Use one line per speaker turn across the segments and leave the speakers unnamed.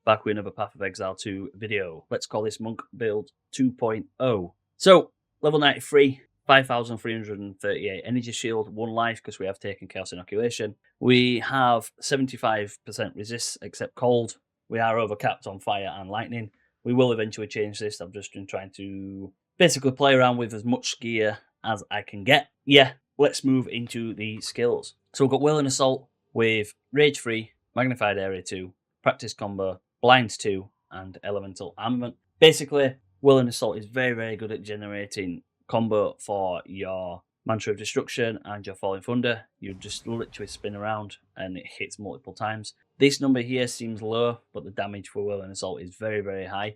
back with another Path of Exile 2 video. Let's call this Monk build 2.0. So, level 93, 5,338 energy shield, 1 life because we have taken Chaos Inoculation. We have 75% resist except cold. We are overcapped on fire and lightning. We will eventually change this. I've just been trying to basically play around with as much gear as I can get. Yeah, let's move into the skills. So we've got Whirling Assault with Rage 3, Magnified Area 2, Practice Combo, Blind 2, and Elemental Armament. Basically, Whirling Assault is very, very good at generating combo for your Mantra of Destruction and your Falling Thunder. You just literally spin around and it hits multiple times. This number here seems low, but the damage for Whirling Assault is very, very high.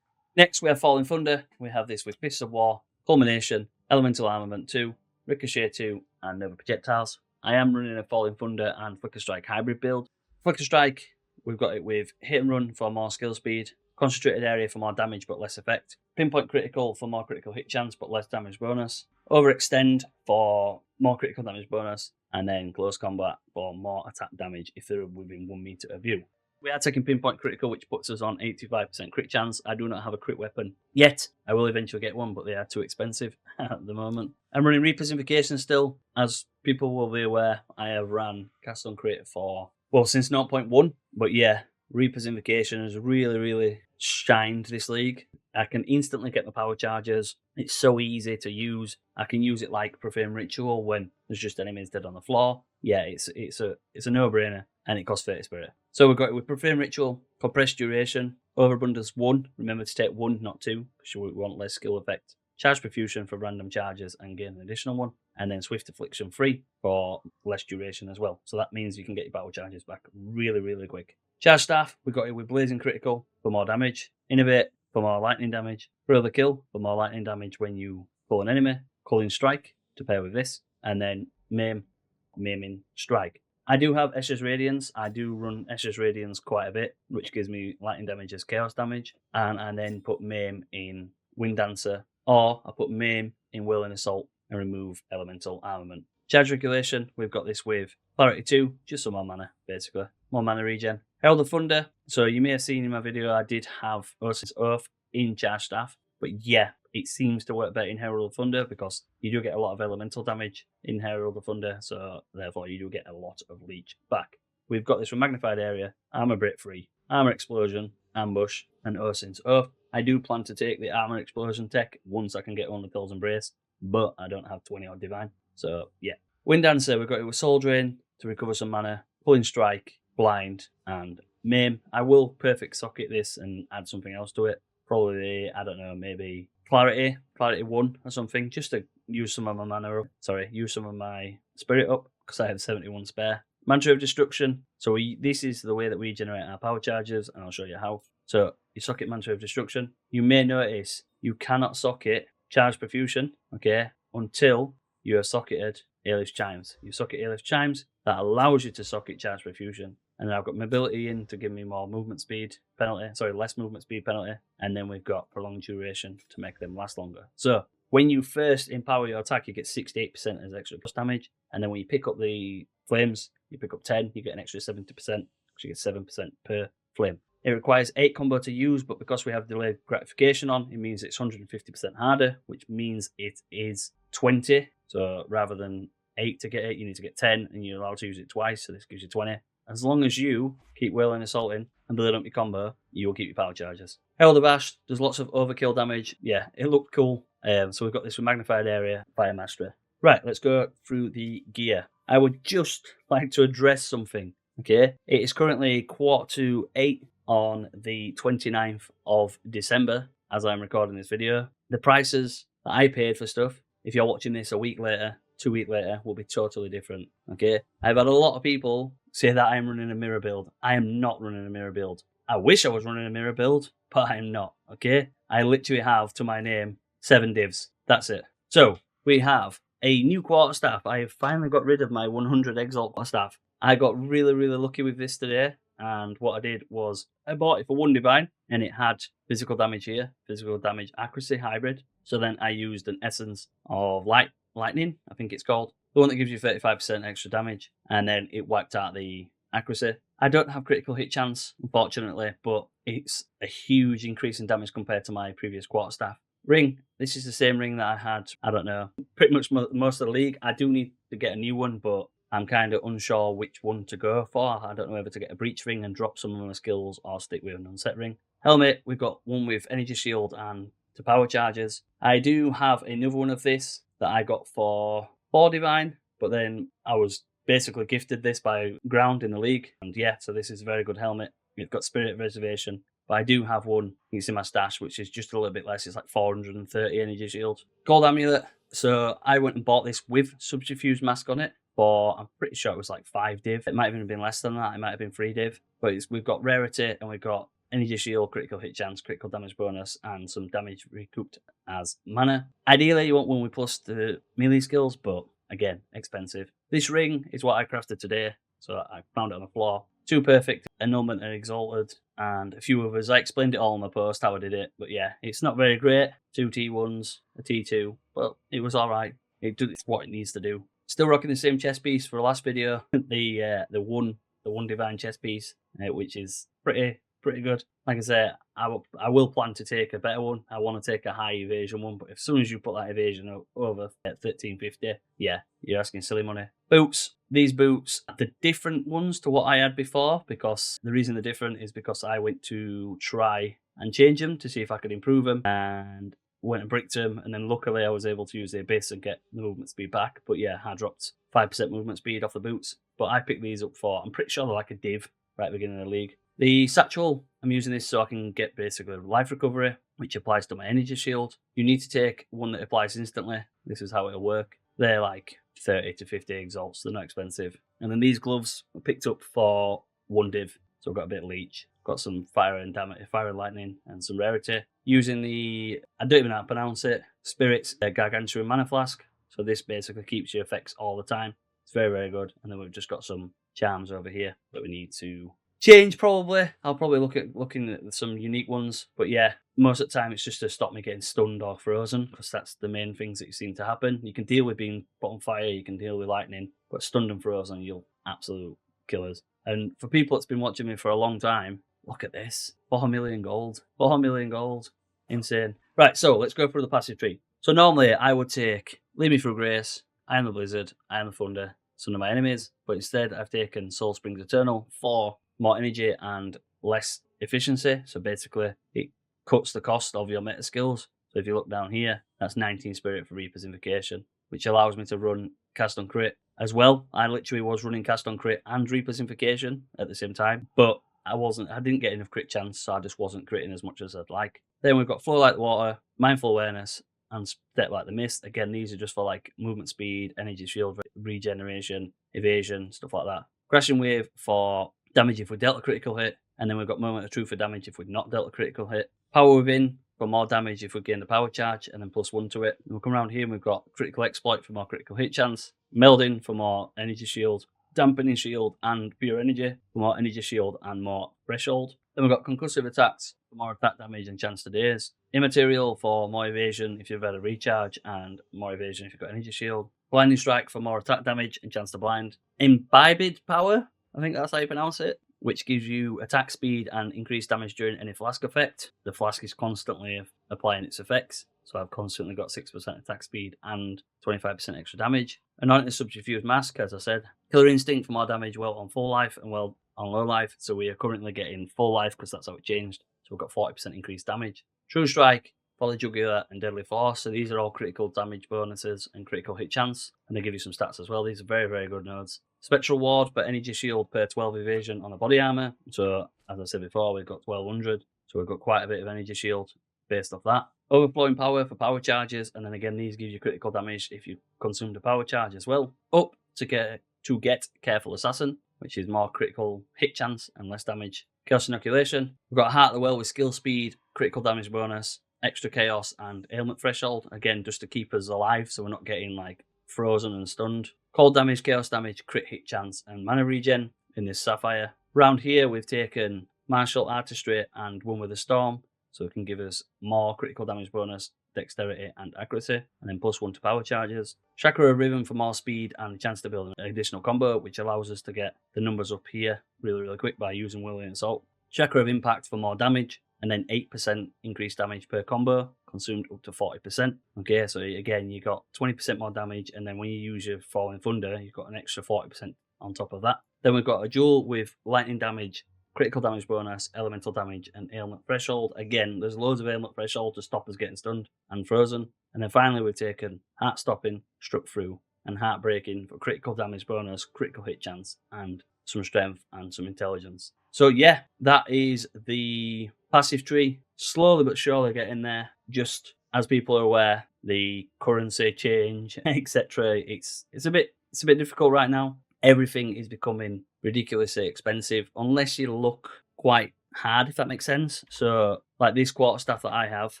Next, we have Falling Thunder. We have this with Fists of War, Culmination, Elemental Armament 2, Ricochet 2, and Nova Projectiles. I am running a Falling Thunder and Flicker Strike hybrid build. Flicker Strike, we've got it with Hit and Run for more skill speed, Concentrated Area for more damage but less effect, Pinpoint Critical for more critical hit chance but less damage bonus, Overextend for more critical damage bonus, and then Close Combat for more attack damage if they're within 1 meter of you. We are taking Pinpoint Critical, which puts us on 85% crit chance. I do not have a crit weapon yet. I will eventually get one, but they are too expensive at the moment. I'm running Reaper's Invocation still. As people will be aware, I have ran Cast on Crit for, well, since 0.1. But yeah, Reaper's Invocation has really, really shined this league. I can instantly get my power charges. It's so easy to use. I can use it like Profane Ritual when there's just enemies dead on the floor. Yeah, it's a no-brainer, and it costs 30 spirit. So we've got it with Profane Ritual, Compressed Duration, Overabundance 1. Remember to take 1, not 2, because we want less skill effect. Charge Profusion for random charges and gain an additional 1. And then Swift Affliction 3 for less duration as well. So that means you can get your battle charges back really, really quick. Charge Staff, we got it with Blazing Critical for more damage. Innovate for more lightning damage. Brother Kill for more lightning damage when you pull an enemy. Culling Strike to pair with this. And then Maiming Strike. I do have Escher's Radiance. I do run Escher's Radiance quite a bit, which gives me lightning damage as chaos damage. And I then put Maim in Wind Dancer, or I put Maim in Whirling Assault and remove Elemental Armament. Charge Regulation, we've got this with Clarity 2, just some more mana, basically. More mana regen. Herald of Thunder, so you may have seen in my video I did have Oasis Oath in Charge Staff, but yeah, it seems to work better in Herald of Thunder because you do get a lot of elemental damage in Herald of Thunder, so therefore you do get a lot of leech back. We've got this from Magnified Area, Armor Break Free, Armor Explosion, Ambush, and Osin's Oath. I do plan to take the Armor Explosion tech once I can get on the Pills and Brace, but I don't have 20 odd Divine, so yeah. Wind Dancer, we've got it with Soul Drain to recover some mana, Pulling Strike, Blind, and Maim. I will perfect socket this and add something else to it. Probably, I don't know, maybe Clarity 1 or something, just to use some of my mana up. Sorry, use some of my spirit up, because I have 71 spare. Mantra of Destruction. So this is the way that we generate our power charges, and I'll show you how. So you socket Mantra of Destruction. You may notice you cannot socket Charge Profusion, okay, until you have socketed Aelif's Chimes. You socket Aelif's Chimes, that allows you to socket Charge Profusion. And then I've got Mobility in to give me more movement speed penalty. Sorry, less movement speed penalty. And then we've got Prolonged Duration to make them last longer. So when you first empower your attack, you get 68% as extra plus damage. And then when you pick up the flames, you pick up 10, you get an extra 70%, because you get 7% per flame. It requires 8 combo to use, but because we have delayed gratification on, it means it's 150% harder, which means it is 20. So rather than 8 to get it, you need to get 10, and you're allowed to use it twice, so this gives you 20. As long as you keep Whirling Assaulting and building up your combo, you will keep your power charges. Herald of Ash does lots of overkill damage. Yeah, it looked cool. So we've got this with Magnified Area, Fire Mastery. Right, let's go through the gear. I would just like to address something, okay? It is currently 7:45 on the 29th of December, as I'm recording this video. The prices that I paid for stuff, if you're watching this a week later, 2 weeks later, will be totally different, okay? I've had a lot of people say that I'm running a mirror build. I am not running a mirror build. I wish I was running a mirror build, but I am not, okay? I literally have, to my name, 7 divs. That's it. So, we have a new Quarterstaff. I have finally got rid of my 100 Exalt Quarterstaff. I got really, really lucky with this today, and what I did was I bought it for 1 Divine, and it had physical damage here, physical damage accuracy hybrid. So then I used an Essence of Lightning, I think it's called. The one that gives you 35% extra damage, and then it wiped out the accuracy. I don't have critical hit chance, unfortunately, but it's a huge increase in damage compared to my previous Quarterstaff. Ring. This is the same ring that I had, I don't know, pretty much most of the league. I do need to get a new one, but I'm kind of unsure which one to go for. I don't know whether to get a breach ring and drop some of my skills or stick with an unset ring. Helmet, we've got one with energy shield and 2 power charges. I do have another one of this that I got for 4 divine, but then I was basically gifted this by Ground in the league. And yeah, so this is a very good helmet. It's got spirit reservation. But I do have one, it's in my stash, which is just a little bit less. It's like 430 energy shield. Gold amulet. So I went and bought this with subterfuge mask on it. For, I'm pretty sure it was like 5 div. It might have even been less than that. It might have been 3 div. But we've got rarity and we've got energy shield, critical hit chance, critical damage bonus, and some damage recouped as mana. Ideally, you want one with plus the melee skills, but again, expensive. This ring is what I crafted today. So I found it on the floor. 2 perfect, annulment and exalted, and a few others. I explained it all in my post how I did it, but yeah, it's not very great. 2 T1s, a T2, but it was alright. It's what it needs to do. Still rocking the same chest piece for the last video, the one divine chest piece, which is pretty good. Like I say, I will plan to take a better one. I want to take a high evasion one, but as soon as you put that evasion over at 1350, yeah, you're asking silly money. Boots. These boots are the different ones to what I had before, because the reason they're different is because I went to try and change them to see if I could improve them, and went and bricked them, and then luckily I was able to use the abyss and get the movement speed back. But yeah, I dropped 5% movement speed off the boots. But I picked these up for, I'm pretty sure they're like a div right at the beginning of the league. The satchel, I'm using this so I can get basically life recovery, which applies to my energy shield. You need to take one that applies instantly. This is how it'll work. They're like 30 to 50 exalts, they're not expensive. And then these gloves I picked up for 1 div, so I've got a bit of leech. Got some fire and lightning, and some rarity. Using the, I don't even know how to pronounce it, Spirit's Gargantuan Mana Flask. So this basically keeps your effects all the time. It's very, very good. And then we've just got some charms over here that we need to change probably. I'll probably looking at some unique ones. But yeah, most of the time it's just to stop me getting stunned or frozen, because that's the main things that seem to happen. You can deal with being put on fire, you can deal with lightning, but stunned and frozen, you'll absolute killers. And for people that's been watching me for a long time, look at this. 4 million gold. 4 million gold. Insane. Right, so let's go through the passive tree. So normally I would take Lead Me Through Grace, I Am the Blizzard, I Am the Thunder, some of my enemies, but instead I've taken Soul Springs Eternal for more energy and less efficiency. So basically it cuts the cost of your meta skills. So if you look down here, that's 19 Spirit for Reaper's Invocation, which allows me to run Cast on Crit as well. I literally was running Cast on Crit and Reaper's Invocation at the same time, but I didn't get enough crit chance, so I just wasn't critting as much as I'd like. Then we've got Flow Like the Water, Mindful Awareness, and Step Like the Mist. Again, these are just for like movement speed, energy shield, regeneration, evasion, stuff like that. Crashing Wave for damage if we dealt a critical hit, and then we've got Moment of Truth for damage if we've not dealt a critical hit. Power Within for more damage if we gain the power charge, and then +1 to it. And we'll come around here and we've got Critical Exploit for more critical hit chance, Melding for more energy shield, Dampening Shield and Pure Energy for more energy shield and more threshold. Then we've got Concussive Attacks for more attack damage and chance to daze. Immaterial for more evasion if you've had a recharge, and more evasion if you've got energy shield. Blinding Strike for more attack damage and chance to blind. Imbibed Power, I think that's how you pronounce it, which gives you attack speed and increased damage during any flask effect. The flask is constantly applying its effects, so I've constantly got 6% attack speed and 25% extra damage. Anointing Subterfuge Mask, as I said. Killer Instinct for more damage well on full life and well on low life, so we are currently getting full life because that's how it changed. So we've got 40% increased damage. True Strike, Volley Jugular, and Deadly Force. So these are all critical damage bonuses and critical hit chance, and they give you some stats as well. These are very, very good nodes. Spectral Ward for energy shield per 12 evasion on a body armor. So as I said before, we've got 1200, so we've got quite a bit of energy shield based off that. Overflowing Power for power charges, and then again these give you critical damage if you consume the power charge as well. Up to get Careful Assassin, which is more critical hit chance and less damage. Chaos Inoculation. We've got Heart of the Well with skill speed, critical damage bonus, extra chaos, and ailment threshold. Again, just to keep us alive so we're not getting like frozen and stunned. Cold damage, chaos damage, crit hit chance, and mana regen in this Sapphire. Round here we've taken Martial Artistry and One with a Storm, so it can give us more critical damage bonus, dexterity and accuracy, and then +1 to power charges. Chakra of Rhythm for more speed and the chance to build an additional combo, which allows us to get the numbers up here really quick by using Whirling Assault. Chakra of Impact for more damage, and then 8% increased damage per combo, consumed up to 40%. Okay, so again, you got 20% more damage, and then when you use your Falling Thunder, you've got an extra 40% on top of that. Then we've got a duel with lightning damage, critical damage bonus, elemental damage, and ailment threshold. Again, there's loads of ailment threshold to stop us getting stunned and frozen. And then finally, we've taken heart stopping, struck through, and heartbreaking for critical damage bonus, critical hit chance, and some strength and some intelligence. So yeah, that is the passive tree. Slowly but surely getting there. Just as people are aware, the currency change, etc. It's a bit difficult right now. Everything is becoming ridiculously expensive unless you look quite hard, if that makes sense. So like this Quarterstaff that I have,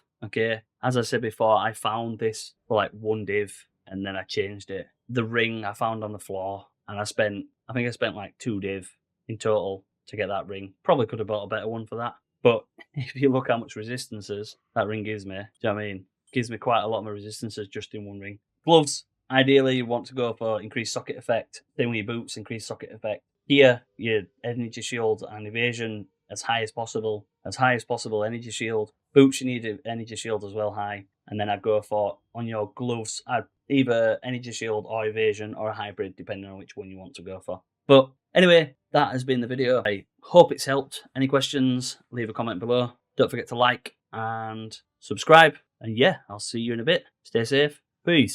okay, as I said before, I found this for like 1 div and then I changed it. The ring I found on the floor, and I think I spent like 2 div in total to get that ring. Probably could have bought a better one for that. But if you look how much resistances that ring gives me, do you know what I mean? It gives me quite a lot of my resistances just in 1 ring. Gloves. Ideally, you want to go for increased socket effect. Same with your boots, increased socket effect. Here, your energy shield and evasion as high as possible. As high as possible energy shield. Boots, you need an energy shield as well high. And then I'd go for, on your gloves, I'd either energy shield or evasion or a hybrid, depending on which one you want to go for. But anyway, that has been the video. I hope it's helped. Any questions, leave a comment below. Don't forget to like and subscribe. And yeah, I'll see you in a bit. Stay safe. Peace.